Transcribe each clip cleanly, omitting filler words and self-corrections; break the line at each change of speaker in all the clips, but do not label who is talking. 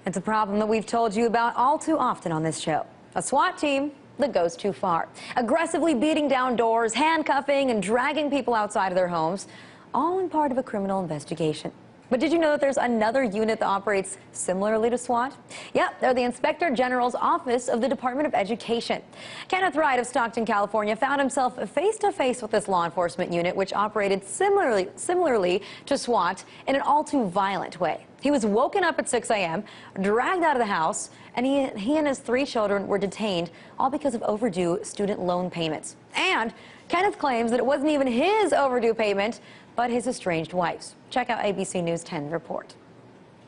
It's a problem that we've told you about all too often on this show. A SWAT team that goes too far, aggressively beating down doors, handcuffing and dragging people outside of their homes, all in part of a criminal investigation. But did you know that there's another unit that operates similarly to SWAT? Yep, they're the Inspector General's Office of the Department of Education. Kenneth Wright of Stockton, California, found himself face-to-face with this law enforcement unit, which operated similarly to SWAT in an all-too violent way. He was woken up at 6 a.m., dragged out of the house, and he and his 3 children were detained, all because of overdue student loan payments. And Kenneth claims that it wasn't even his overdue payment, but his estranged wife's. Check out ABC News 10 report.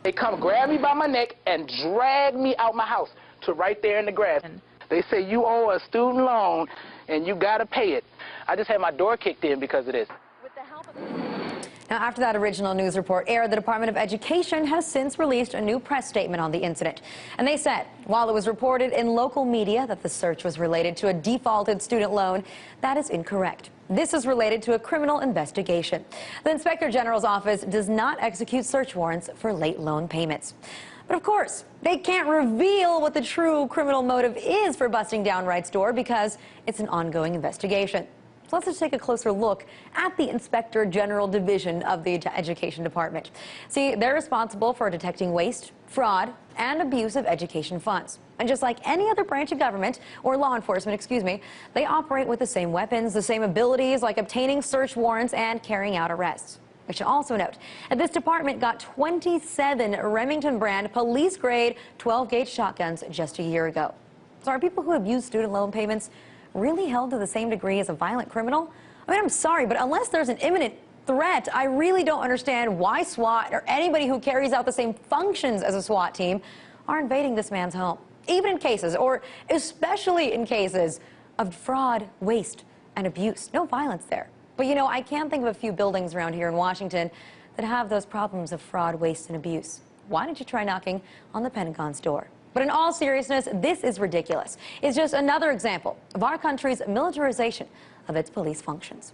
They come grab me by my neck and drag me out my house to right there in the grass. They say you owe a student loan and you gotta pay it. I just had my door kicked in because of this.
Now, after that original news report aired, the Department of Education has since released a new press statement on the incident. And they said, while it was reported in local media that the search was related to a defaulted student loan, that is incorrect. This is related to a criminal investigation. The Inspector General's office does not execute search warrants for late loan payments. But of course, they can't reveal what the true criminal motive is for busting down Wright's door because it's an ongoing investigation. So let's just take a closer look at the Inspector General Division of the Education Department. See, they're responsible for detecting waste, fraud, and abuse of education funds. And just like any other branch of government, or law enforcement, excuse me, they operate with the same weapons, the same abilities like obtaining search warrants and carrying out arrests. We should also note that this department got 27 Remington brand police-grade 12-gauge shotguns just a year ago. So are people who abuse student loan payments really held to the same degree as a violent criminal? I mean, I'm sorry, but unless there's an imminent threat, I really don't understand why SWAT or anybody who carries out the same functions as a SWAT team are invading this man's home, even in cases, or especially in cases, of fraud, waste, and abuse. No violence there. But you know, I can think of a few buildings around here in Washington that have those problems of fraud, waste, and abuse. Why don't you try knocking on the Pentagon's door? But in all seriousness, this is ridiculous. It's just another example of our country's militarization of its police functions.